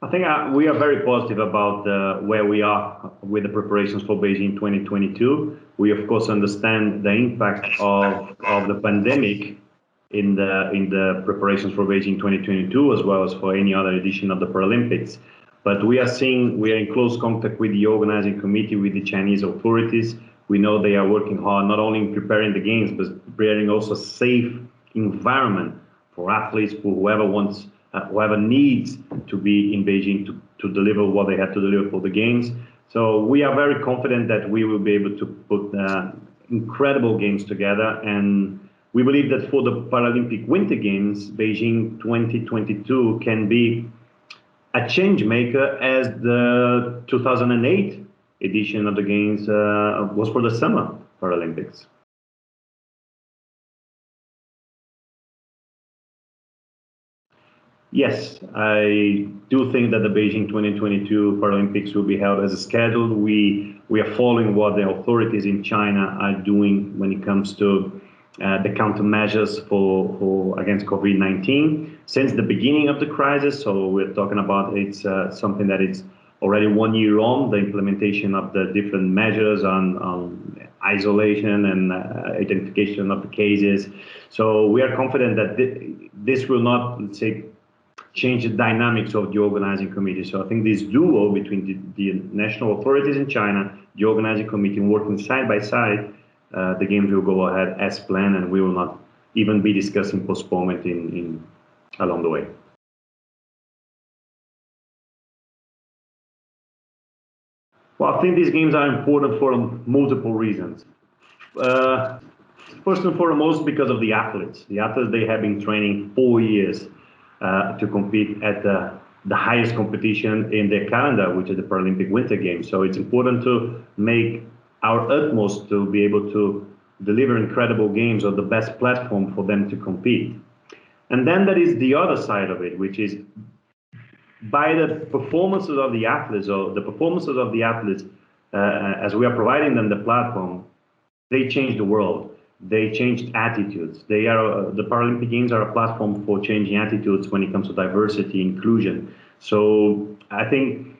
I think we are very positive about where we are with the preparations for Beijing 2022. We of course understand the impact of the pandemic in the preparations for Beijing 2022, as well as for any other edition of the Paralympics. But we are in close contact with the organizing committee, with the Chinese authorities. We know they are working hard, not only in preparing the games, but preparing also a safe environment for athletes, for whoever needs to be in Beijing to deliver what they have to deliver for the games. So we are very confident that we will be able to put incredible games together, and we believe that for the Paralympic Winter Games, Beijing 2022 can be a change maker, as the 2008 edition of the Games was for the Summer Paralympics. Yes, I do think that the Beijing 2022 Paralympics will be held as scheduled. We are following what the authorities in China are doing when it comes to the countermeasures for against COVID-19 since the beginning of the crisis. So we're talking about it's something that is already 1 year on, the implementation of the different measures on isolation and identification of the cases. So we are confident that this will not, let's say, change the dynamics of the organizing committee. So I think this duo between the national authorities in China, the organizing committee, working side by side, the games will go ahead as planned, and we will not even be discussing postponement along the way. Well, I think these games are important for multiple reasons. First and foremost, because of the athletes. The athletes, they have been training 4 years to compete at the highest competition in their calendar, which is the Paralympic Winter Games. So it's important to make our utmost to be able to deliver incredible games on the best platform for them to compete. And then there is the other side of it, which is by the performances of the athletes, as we are providing them the platform, they change the world. They changed attitudes. The Paralympic Games are a platform for changing attitudes when it comes to diversity, inclusion. So I think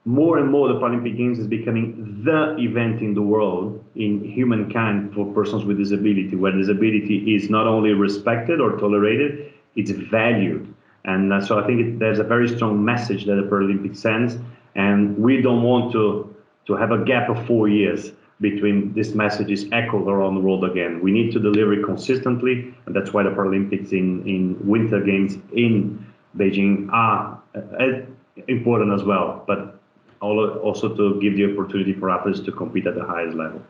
more and more the Paralympic Games is becoming the event in the world in humankind for persons with disability, where disability is not only respected or tolerated, it's valued. And so I think there's a very strong message that the Paralympics sends, and we don't want to have a gap of 4 years between this message is echoed around the world again. We need to deliver it consistently, and that's why the Paralympics in Winter Games in Beijing are important as well, but also to give the opportunity for athletes to compete at the highest level.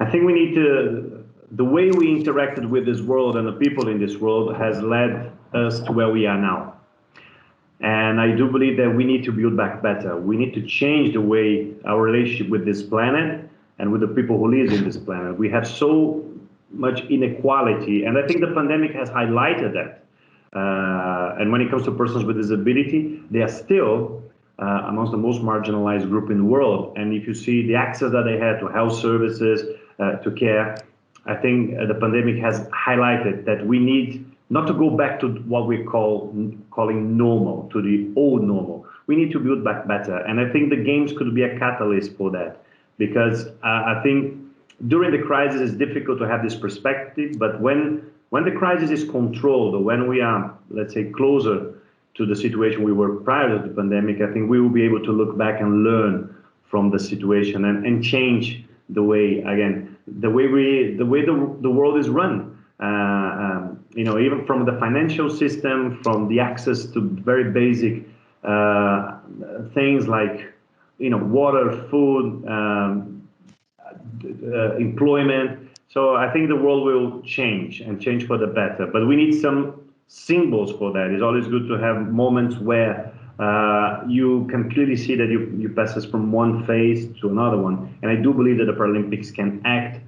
I think we need the way we interacted with this world and the people in this world has led us to where we are now. And I do believe that we need to build back better. We need to change the way our relationship with this planet and with the people who live in this planet. We have so much inequality, and I think the pandemic has highlighted that. And when it comes to persons with disability, they are still amongst the most marginalized group in the world. And if you see the access that they had to health services, to care, I think the pandemic has highlighted that we need not to go back to what we're calling normal, to the old normal. We need to build back better. And I think the games could be a catalyst for that, because I think during the crisis it's difficult to have this perspective, but when the crisis is controlled, or when we are, let's say, closer to the situation we were prior to the pandemic, I think we will be able to look back and learn from the situation and change the way, again, the way the world is run. Even from the financial system, from the access to very basic things like, water, food, employment. So I think the world will change for the better. But we need some symbols for that. It's always good to have moments where you can clearly see that you pass from one phase to another one. And I do believe that the Paralympics can act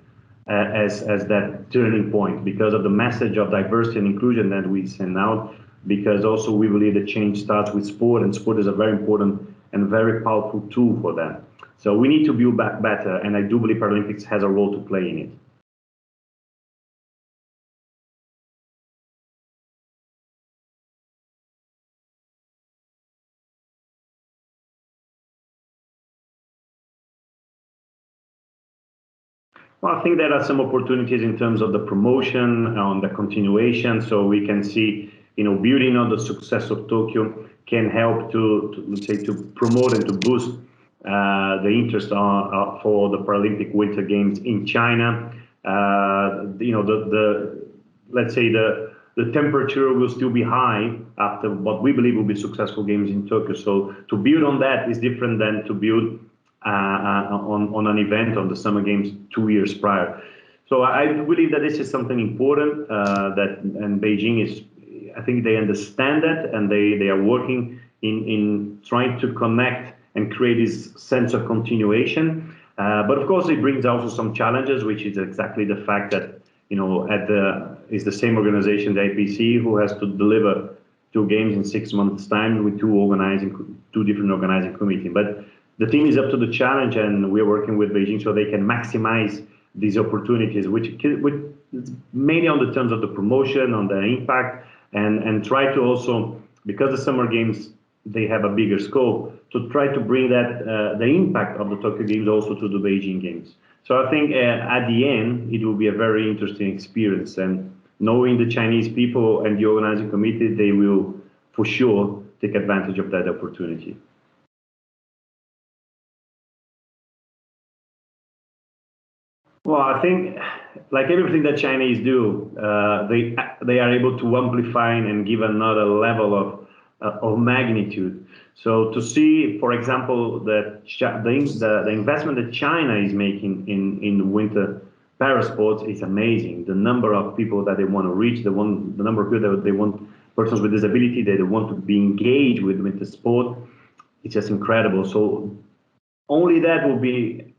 as that turning point because of the message of diversity and inclusion that we send out, because also we believe that change starts with sport, and sport is a very important and very powerful tool for that. So we need to build back better, and I do believe Paralympics has a role to play in it. Well, I think there are some opportunities in terms of the promotion, on the continuation. So we can see, building on the success of Tokyo can help to let's say, to promote and to boost the interest for the Paralympic Winter Games in China. Let's say the temperature will still be high after what we believe will be successful games in Tokyo. So to build on that is different than to build on an event on the Summer Games 2 years prior. So I believe that this is something important and Beijing is, I think they understand that, and they are working in trying to connect and create this sense of continuation. But of course, it brings also some challenges, which is exactly the fact that is the same organization, the IPC, who has to deliver 2 games in 6 months' time with two different organizing committees. But the team is up to the challenge, and we're working with Beijing so they can maximize these opportunities, which mainly on the terms of the promotion, on the impact, and try to also, because the Summer Games, they have a bigger scope, to try to bring that the impact of the Tokyo Games also to the Beijing Games. So I think at the end, it will be a very interesting experience. And knowing the Chinese people and the organizing committee, they will for sure take advantage of that opportunity. Well, I think, like everything that Chinese do, they are able to amplify and give another level of magnitude. So to see, for example, that the investment that China is making in winter para sports is amazing. The number of people that they want to reach, the number of people that they want, persons with disability, that they want to be engaged with winter sport, it's just incredible. So only that will be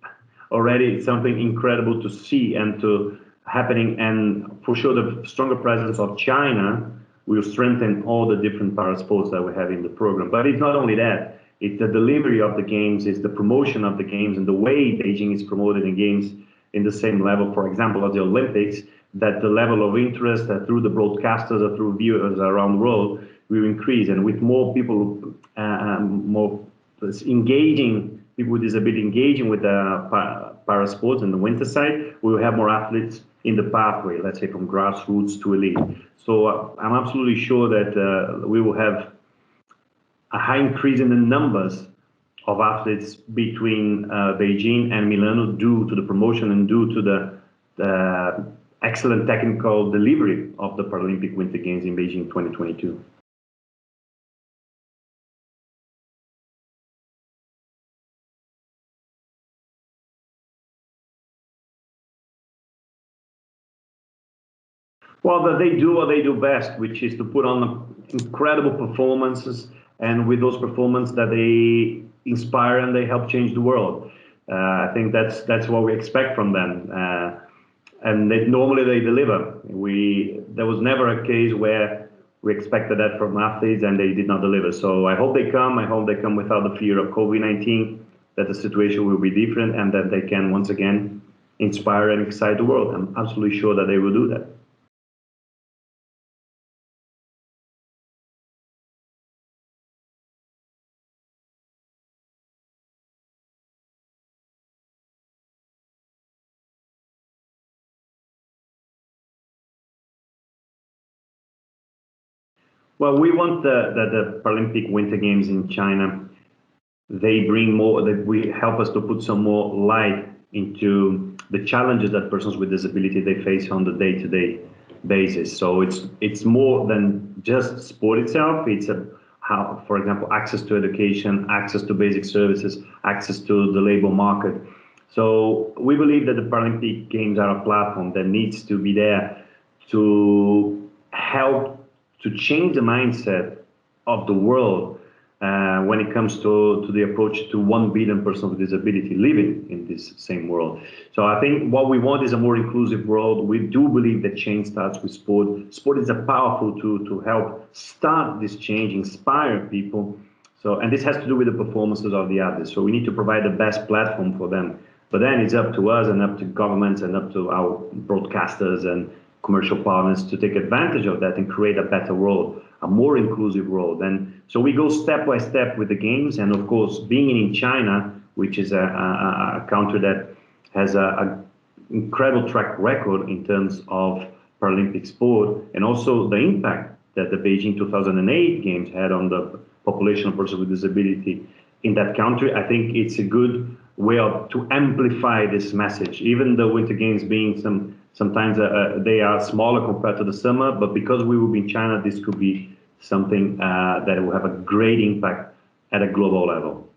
already something incredible to see and to happening. And for sure, the stronger presence of China will strengthen all the different para sports that we have in the program. But it's not only that, it's the delivery of the games, it's the promotion of the games, and the way Beijing is promoted in games in the same level, for example, of the Olympics, that the level of interest through the broadcasters or through viewers around the world will increase. And with more people, more engaging, people with disability engaging with the para sports in the winter side, we will have more athletes in the pathway, let's say from grassroots to elite. So I'm absolutely sure that we will have a high increase in the numbers of athletes between Beijing and Milano due to the promotion and due to the excellent technical delivery of the Paralympic Winter Games in Beijing 2022. Well, they do what they do best, which is to put on incredible performances, and with those performances that they inspire and they help change the world. I think that's what we expect from them, and normally they deliver. There was never a case where we expected that from athletes and they did not deliver. So I hope they come. I hope they come without the fear of COVID-19, that the situation will be different and that they can once again inspire and excite the world. I'm absolutely sure that they will do that. Well, we want the Paralympic Winter Games in China, they bring more, that we help us to put some more light into the challenges that persons with disability they face on the day-to-day basis. So it's more than just sport itself. It's how, for example, access to education, access to basic services, access to the labor market. So we believe that the Paralympic Games are a platform that needs to be there to help to change the mindset of the world when it comes to the approach to 1 billion persons with disability living in this same world. So I think what we want is a more inclusive world. We do believe that change starts with sport. Sport is a powerful tool to help start this change, inspire people. So, and this has to do with the performances of the athletes. So we need to provide the best platform for them. But then it's up to us and up to governments and up to our broadcasters and commercial partners to take advantage of that and create a better world, a more inclusive world. And so we go step by step with the games. And of course, being in China, which is a country that has a incredible track record in terms of Paralympic sport, and also the impact that the Beijing 2008 Games had on the population of persons with disability in that country. I think it's a good way to amplify this message, even the Winter Games being sometimes they are smaller compared to the summer, but because we will be in China, this could be something that will have a great impact at a global level.